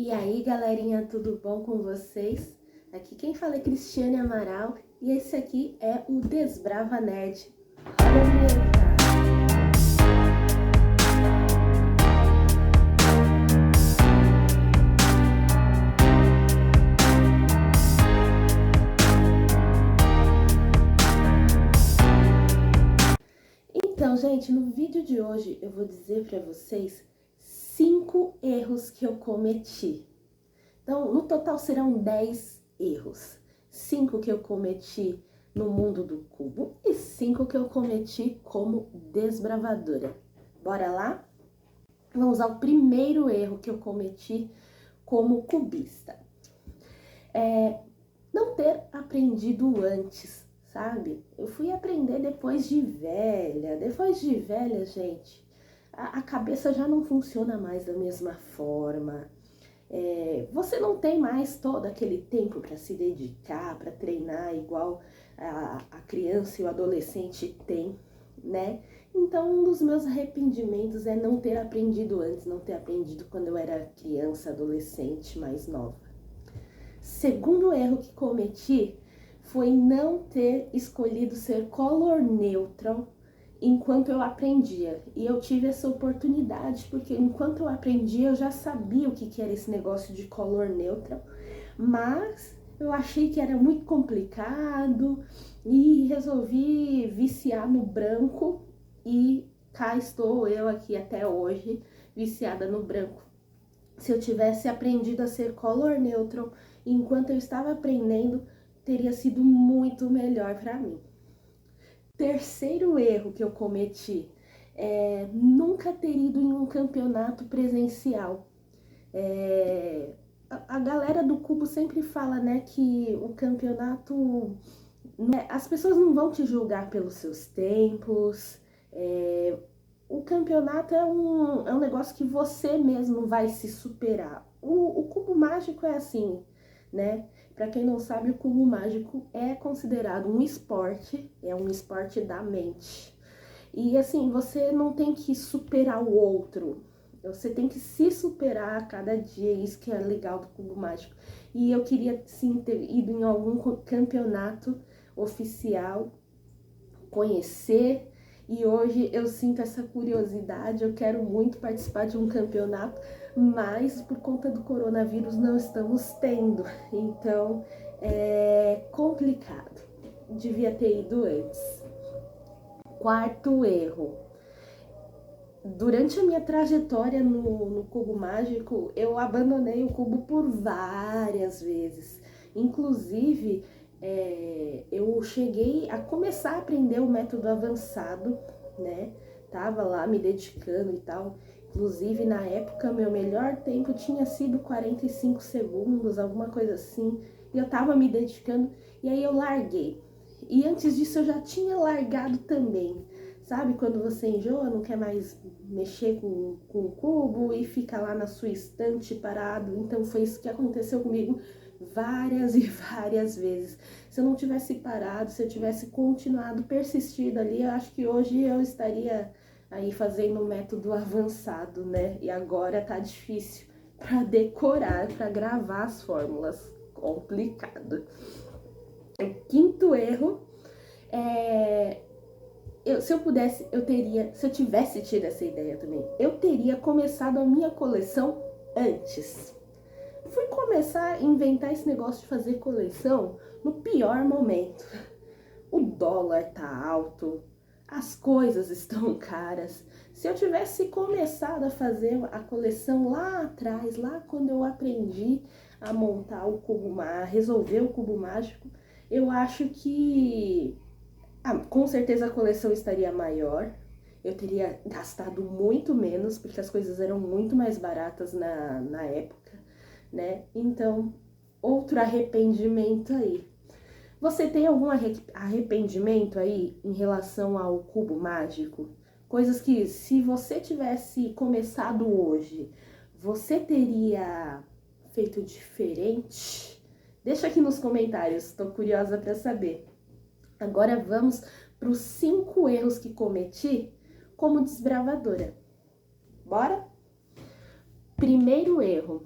E aí, galerinha, tudo bom com vocês? Aqui quem fala é Cristiane Amaral e esse aqui é o Desbrava Nerd. Roda a vinheta! Então, gente, no vídeo de hoje eu vou dizer para vocês 5 erros que eu cometi. Então, no total serão 10 erros. 5 que eu cometi no mundo do cubo e 5 que eu cometi como desbravadora. Bora lá? Vamos ao primeiro erro que eu cometi como cubista. Não ter aprendido antes, sabe? Eu fui aprender depois de velha. Depois de velha, gente, a cabeça já não funciona mais da mesma forma. Você não tem mais todo aquele tempo para se dedicar, para treinar igual a criança e o adolescente tem, né? Então, um dos meus arrependimentos é não ter aprendido antes, não ter aprendido quando eu era criança, adolescente, mais nova. Segundo erro que cometi foi não ter escolhido ser color neutral enquanto eu aprendia. E eu tive essa oportunidade, porque enquanto eu aprendia eu já sabia o que era esse negócio de color neutral, mas eu achei que era muito complicado e resolvi viciar no branco e cá estou eu aqui até hoje, viciada no branco. Se eu tivesse aprendido a ser color neutral enquanto eu estava aprendendo, teria sido muito melhor para mim. Terceiro erro que eu cometi é nunca ter ido em um campeonato presencial. A galera do cubo sempre fala, né, que o campeonato, né, as pessoas não vão te julgar pelos seus tempos. O campeonato é um negócio que você mesmo vai se superar. O cubo mágico é assim, né? Para quem não sabe, o cubo mágico é considerado um esporte, é um esporte da mente. E assim, você não tem que superar o outro, você tem que se superar a cada dia, isso que é legal do cubo mágico. E eu queria sim ter ido em algum campeonato oficial, conhecer, e hoje eu sinto essa curiosidade, eu quero muito participar de um campeonato, mas por conta do coronavírus não estamos tendo, então é complicado, devia ter ido antes. Quarto erro, durante a minha trajetória no cubo mágico, eu abandonei o cubo por várias vezes, inclusive eu cheguei a começar a aprender o método avançado, né? Tava lá me dedicando e tal. Inclusive, na época, meu melhor tempo tinha sido 45 segundos, alguma coisa assim. E eu tava me dedicando e aí eu larguei. E antes disso eu já tinha largado também. Sabe quando você enjoa, não quer mais mexer com o cubo e fica lá na sua estante parado? Então foi isso que aconteceu comigo várias e várias vezes. Se eu não tivesse parado, se eu tivesse continuado, persistido ali, eu acho que hoje eu estaria aí fazendo um método avançado, né? E agora tá difícil para decorar, para gravar as fórmulas. Complicado. O quinto erro se eu tivesse tido essa ideia também, eu teria começado a minha coleção antes. Fui começar a inventar esse negócio de fazer coleção no pior momento. O dólar tá alto, as coisas estão caras. Se eu tivesse começado a fazer a coleção lá atrás, lá quando eu aprendi a montar o cubo, a resolver o cubo mágico, eu acho que com certeza a coleção estaria maior. Eu teria gastado muito menos, porque as coisas eram muito mais baratas na época, né? Então, outro arrependimento aí. Você tem algum arrependimento aí em relação ao cubo mágico? Coisas que, se você tivesse começado hoje, você teria feito diferente? Deixa aqui nos comentários, estou curiosa para saber. Agora vamos para os 5 erros que cometi como desbravadora. Bora? Primeiro erro,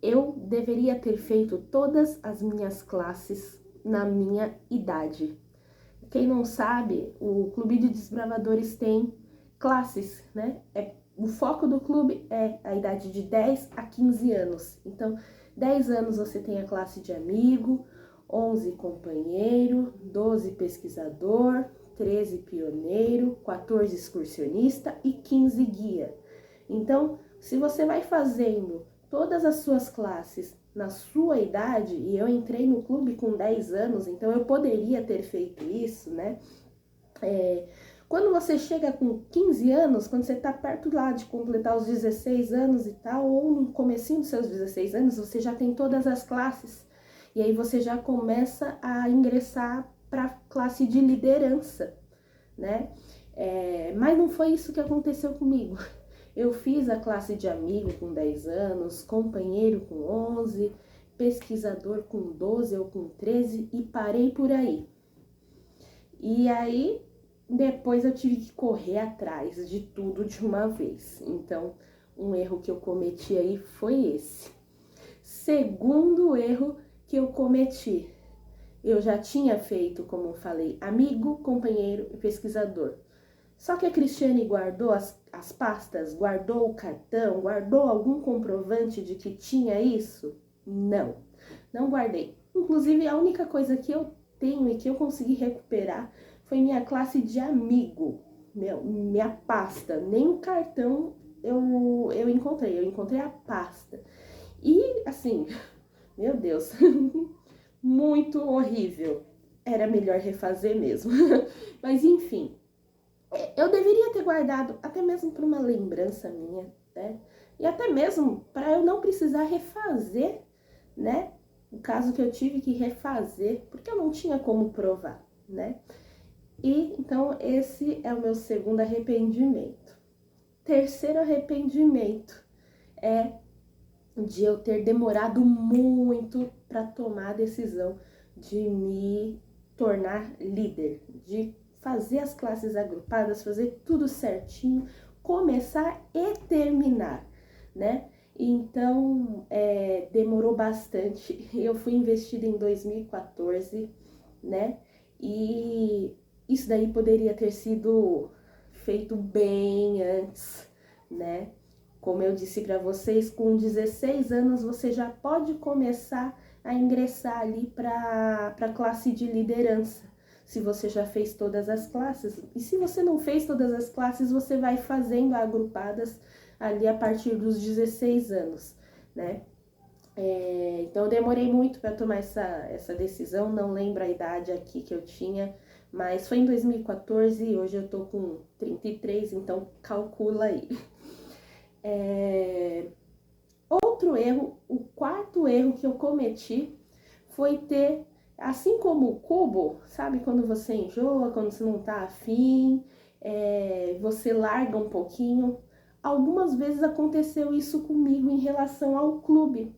eu deveria ter feito todas as minhas classes na minha idade. Quem não sabe, o Clube de Desbravadores tem classes, né? O foco do clube é a idade de 10 a 15 anos. Então, 10 anos você tem a classe de amigo, 11 companheiro, 12 pesquisador, 13 pioneiro, 14 excursionista e 15 guia. Então, se você vai fazendo todas as suas classes na sua idade, e eu entrei no clube com 10 anos, então eu poderia ter feito isso, né? Quando você chega com 15 anos, quando você tá perto lá de completar os 16 anos e tal, ou no comecinho dos seus 16 anos, você já tem todas as classes. E aí você já começa a ingressar para a classe de liderança, né? Mas não foi isso que aconteceu comigo. Eu fiz a classe de amigo com 10 anos, companheiro com 11, pesquisador com 12 ou com 13 e parei por aí. E aí, depois eu tive que correr atrás de tudo de uma vez. Então, um erro que eu cometi aí foi esse. Segundo erro que eu cometi, eu já tinha feito, como eu falei, amigo, companheiro e pesquisador. Só que a Cristiane guardou as pastas, guardou o cartão, guardou algum comprovante de que tinha isso? Não, não guardei. Inclusive, a única coisa que eu tenho e que eu consegui recuperar foi minha classe de amigo, minha pasta. Nem o cartão eu encontrei a pasta. E, assim, meu Deus, muito horrível. Era melhor refazer mesmo. Mas, enfim. Eu deveria ter guardado até mesmo para uma lembrança minha, né? E até mesmo para eu não precisar refazer, né? O caso que eu tive que refazer, porque eu não tinha como provar, né? E então esse é o meu segundo arrependimento. Terceiro arrependimento é de eu ter demorado muito para tomar a decisão de me tornar líder, de fazer as classes agrupadas, fazer tudo certinho, começar e terminar, né? Então, demorou bastante. Eu fui investida em 2014, né? E isso daí poderia ter sido feito bem antes, né? Como eu disse para vocês, com 16 anos você já pode começar a ingressar ali para a classe de liderança, se você já fez todas as classes. E se você não fez todas as classes, você vai fazendo agrupadas ali a partir dos 16 anos, né? Então eu demorei muito para tomar essa decisão, não lembro a idade aqui que eu tinha, mas foi em 2014 e hoje eu tô com 33, então calcula aí. Outro erro, o quarto erro que eu cometi foi ter, assim como o cubo, sabe quando você enjoa, quando você não tá afim, você larga um pouquinho. Algumas vezes aconteceu isso comigo em relação ao clube.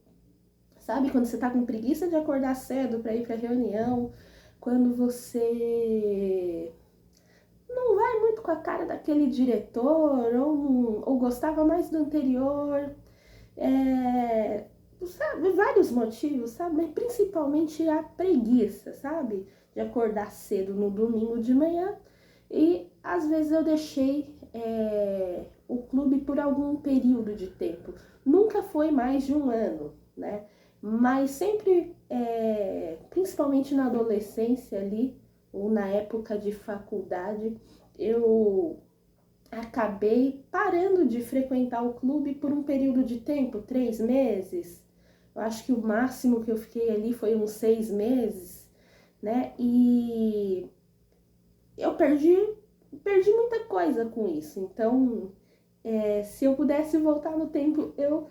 Sabe, quando você tá com preguiça de acordar cedo para ir pra reunião, quando você não vai muito com a cara daquele diretor, ou gostava mais do anterior, sabe, vários motivos, sabe, mas principalmente a preguiça, sabe, de acordar cedo no domingo de manhã, e às vezes eu deixei o clube por algum período de tempo, nunca foi mais de um ano, né, mas sempre, principalmente na adolescência ali, ou na época de faculdade, eu acabei parando de frequentar o clube por um período de tempo, 3 meses. Eu acho que o máximo que eu fiquei ali foi uns 6 meses, né? E eu perdi muita coisa com isso. Então, se eu pudesse voltar no tempo, eu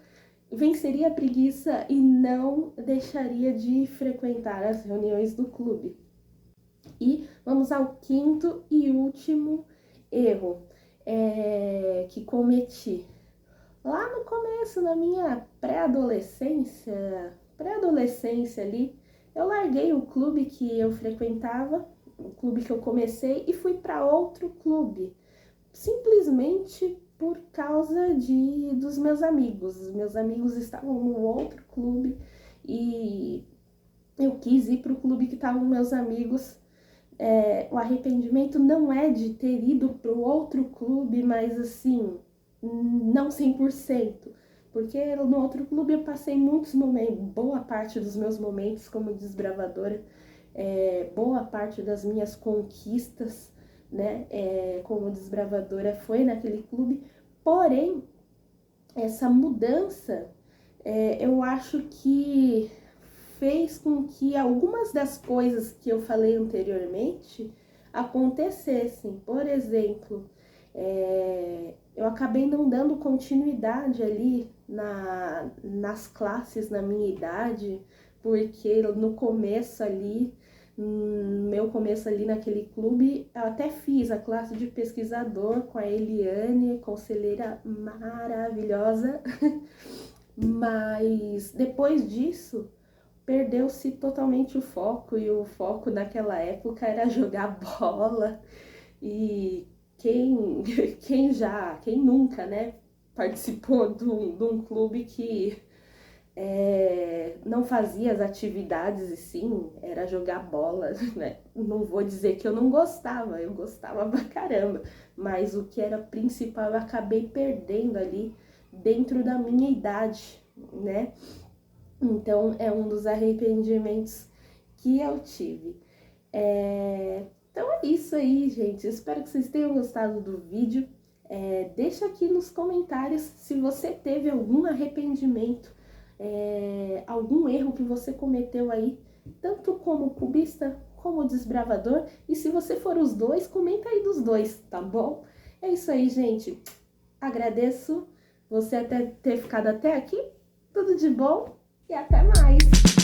venceria a preguiça e não deixaria de frequentar as reuniões do clube. E vamos ao quinto e último erro que cometi. Lá no começo, na minha pré-adolescência ali, eu larguei o clube que eu frequentava, o clube que eu comecei, e fui para outro clube. Simplesmente por causa dos meus amigos. Os meus amigos estavam no outro clube e eu quis ir para o clube que estavam meus amigos. O arrependimento não é de ter ido para o outro clube, mas assim, não 100%. Porque no outro clube eu passei muitos momentos, boa parte dos meus momentos como desbravadora, boa parte das minhas conquistas, né, como desbravadora foi naquele clube. Porém, essa mudança, eu acho que fez com que algumas das coisas que eu falei anteriormente acontecessem. Por exemplo, eu acabei não dando continuidade ali nas classes na minha idade, porque no começo ali, meu começo ali naquele clube, eu até fiz a classe de pesquisador com a Eliane, conselheira maravilhosa, mas depois disso perdeu-se totalmente o foco, e o foco naquela época era jogar bola. E quem nunca, né, participou de um clube que não fazia as atividades e sim, era jogar bola, né? Não vou dizer que eu não gostava, eu gostava pra caramba, mas o que era principal eu acabei perdendo ali dentro da minha idade, né? Então é um dos arrependimentos que eu tive. Então é isso aí, gente. Eu espero que vocês tenham gostado do vídeo. Deixa aqui nos comentários se você teve algum arrependimento, algum erro que você cometeu aí, tanto como cubista como desbravador. E se você for os dois, comenta aí dos dois, tá bom? É isso aí, gente. Agradeço você ter ficado até aqui. Tudo de bom e até mais!